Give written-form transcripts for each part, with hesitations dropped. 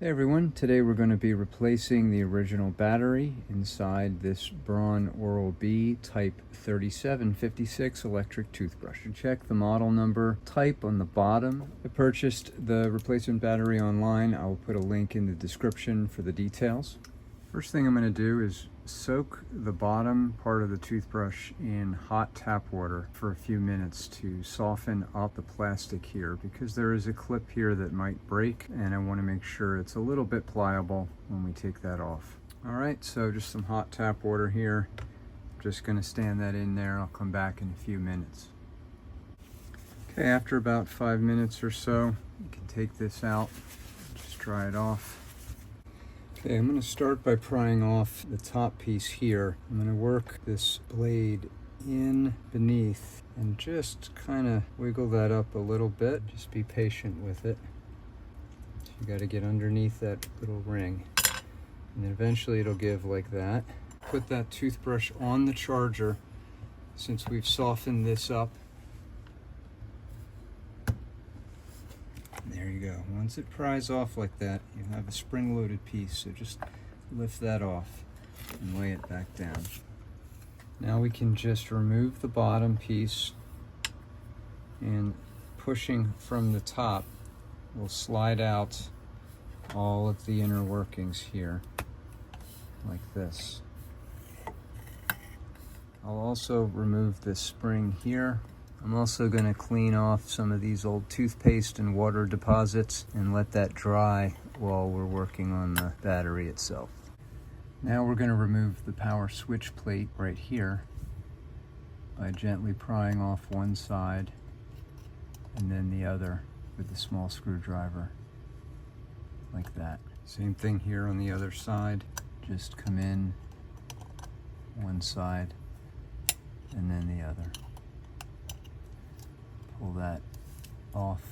Hey everyone, today we're going to be replacing the original battery inside this Braun Oral-B Type 3756 electric toothbrush. You check the model number type on the bottom. I purchased the replacement battery online. I'll put a link in the description for the details. First thing I'm going to do is soak the bottom part of the toothbrush in hot tap water for a few minutes to soften up the plastic here, because there is a clip here that might break and I want to make sure it's a little bit pliable when we take that off. Alright, so just some hot tap water here. I'm just going to stand that in there. I'll come back in a few minutes. Okay, after about 5 minutes or so, you can take this out, just dry it off. Okay, I'm going to start by prying off the top piece here. I'm going to work this blade in beneath and just kind of wiggle that up a little bit. Just be patient with it. You got to get underneath that little ring, and then eventually it'll give like that. Put that toothbrush on the charger since we've softened this up. There you go. Once it pries off like that, you have a spring-loaded piece, so just lift that off and lay it back down. Now we can just remove the bottom piece, and pushing from the top will slide out all of the inner workings here, like this. I'll also remove this spring here. I'm also going to clean off some of these old toothpaste and water deposits and let that dry while we're working on the battery itself. Now we're going to remove the power switch plate right here by gently prying off one side and then the other with the small screwdriver, like that. Same thing here on the other side. Just come in one side and then the other. Pull that off.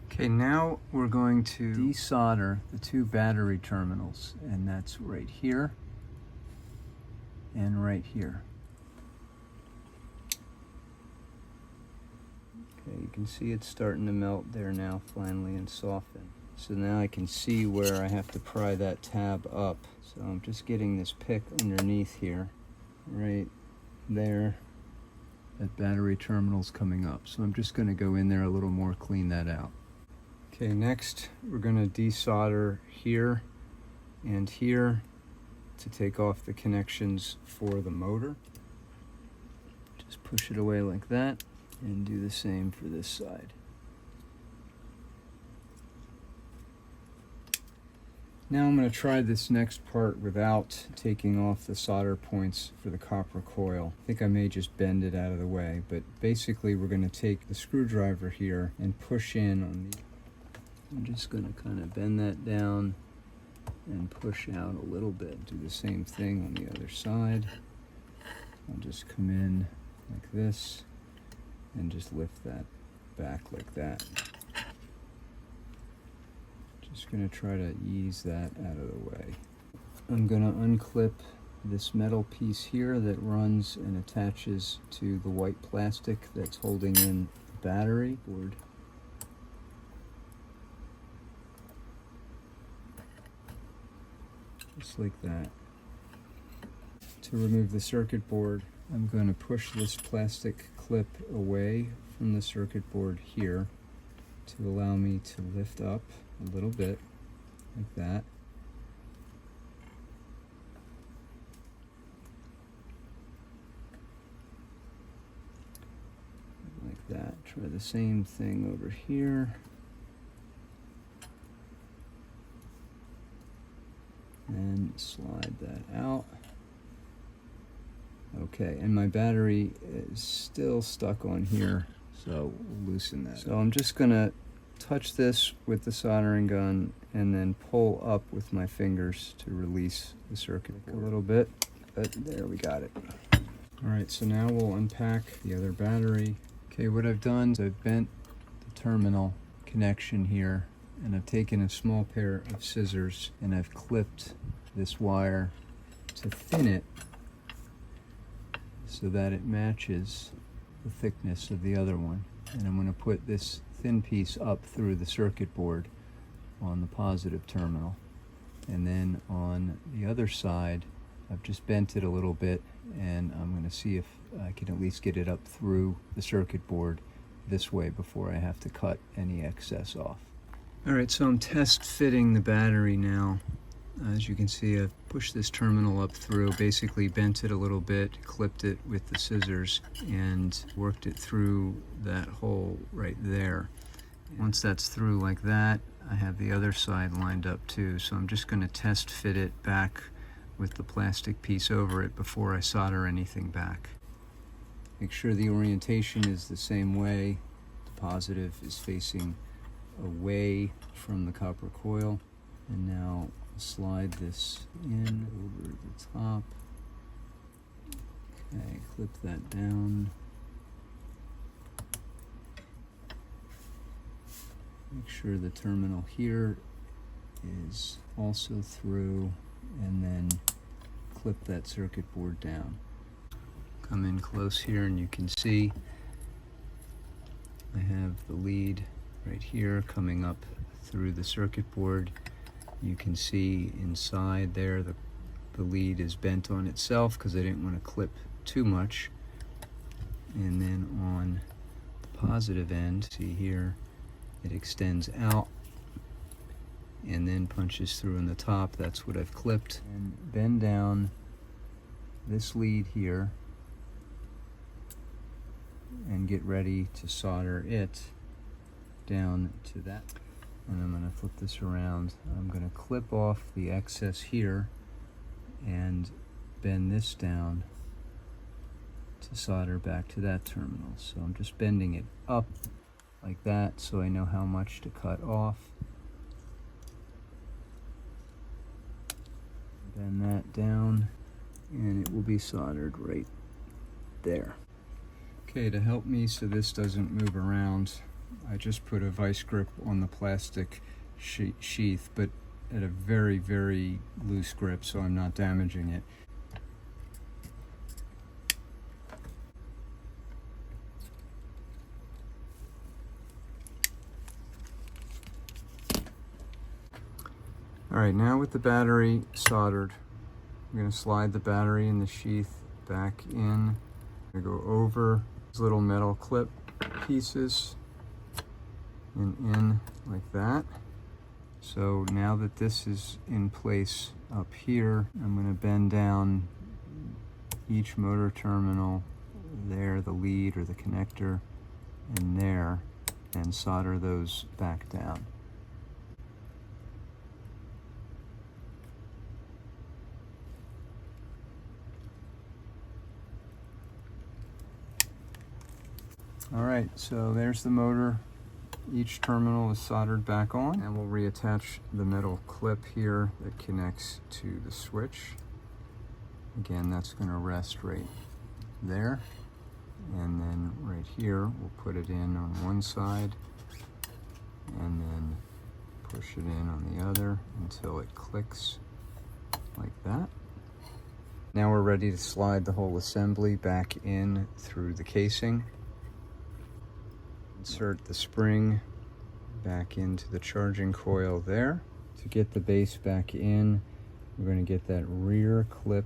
Okay, now we're going to desolder the two battery terminals, and that's right here and right here. Okay, you can see it's starting to melt there now finally and soften. So now I can see where I have to pry that tab up. So I'm just getting this pick underneath here, right there. That battery terminal's coming up, so I'm just going to go in there a little more, clean that out. Okay, next we're going to desolder here and here to take off the connections for the motor. Just push it away like that and do the same for this side. Now I'm going to try this next part without taking off the solder points for the copper coil. I think I may just bend it out of the way, but basically we're going to take the screwdriver here and push in on the... I'm just going to kind of bend that down and push out a little bit. Do the same thing on the other side. I'll just come in like this and just lift that back like that. Just going to try to ease that out of the way. I'm going to unclip this metal piece here that runs and attaches to the white plastic that's holding in the battery board. Just like that. To remove the circuit board, I'm going to push this plastic clip away from the circuit board here to allow me to lift up a little bit, like that. Like that. Try the same thing over here. And slide that out. Okay, and my battery is still stuck on here, so we'll loosen that. So I'm just gonna touch this with the soldering gun and then pull up with my fingers to release the circuit board a little bit, but there, we got it. Alright, so now we'll unpack the other battery. Okay, what I've done is I've bent the terminal connection here, and I've taken a small pair of scissors and I've clipped this wire to thin it so that it matches the thickness of the other one. And I'm going to put this thin piece up through the circuit board on the positive terminal. And then on the other side, I've just bent it a little bit, and I'm going to see if I can at least get it up through the circuit board this way before I have to cut any excess off. Alright, so I'm test fitting the battery now. As you can see, I've pushed this terminal up through, basically bent it a little bit, clipped it with the scissors, and worked it through that hole right there. Once that's through like that, I have the other side lined up too, so I'm just going to test fit it back with the plastic piece over it before I solder anything back. Make sure the orientation is the same way. The positive is facing away from the copper coil. And now slide this in over the top. Okay, clip that down. Make sure the terminal here is also through, and then clip that circuit board down. Come in close here and you can see I have the lead right here coming up through the circuit board. You can see inside there the lead is bent on itself because I didn't want to clip too much. And then on the positive end, see here, it extends out and then punches through in the top. That's what I've clipped. And bend down this lead here and get ready to solder it down to that. And I'm going to flip this around. I'm going to clip off the excess here and bend this down to solder back to that terminal. So I'm just bending it up like that so I know how much to cut off. Bend that down and it will be soldered right there. Okay, to help me so this doesn't move around, I just put a vice grip on the plastic sheath, but at a very, very loose grip so I'm not damaging it. Alright, now with the battery soldered, I'm going to slide the battery in the sheath back in. I'm going to go over these little metal clip pieces and in like that. So now that this is in place up here, I'm going to bend down each motor terminal there, the lead or the connector, and there, and solder those back down. Alright, so there's the motor. Each terminal is soldered back on, and we'll reattach the metal clip here that connects to the switch. Again, that's going to rest right there. And then right here, we'll put it in on one side and then push it in on the other until it clicks like that. Now we're ready to slide the whole assembly back in through the casing. Insert the spring back into the charging coil there. To get the base back in, we're going to get that rear clip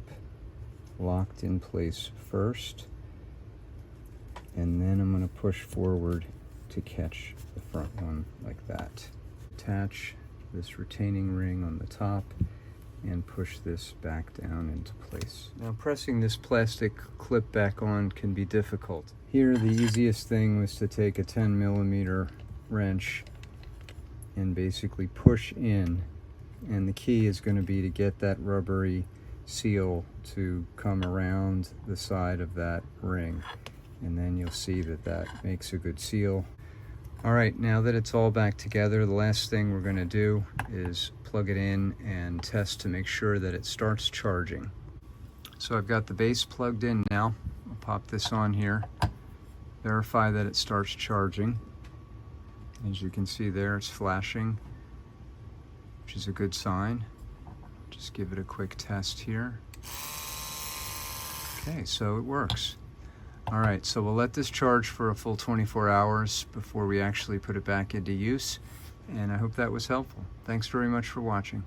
locked in place first, and then I'm going to push forward to catch the front one like that. Attach this retaining ring on the top and push this back down into place. Now pressing this plastic clip back on can be difficult. Here the easiest thing was to take a 10mm wrench and basically push in, and the key is going to be to get that rubbery seal to come around the side of that ring, and then you'll see that that makes a good seal. Alright, now that it's all back together, the last thing we're going to do is plug it in and test to make sure that it starts charging. So I've got the base plugged in now. I'll pop this on here, verify that it starts charging. As you can see there, it's flashing, which is a good sign. Just give it a quick test here. Okay, so it works. Alright, so we'll let this charge for a full 24 hours before we actually put it back into use. And I hope that was helpful. Thanks very much for watching.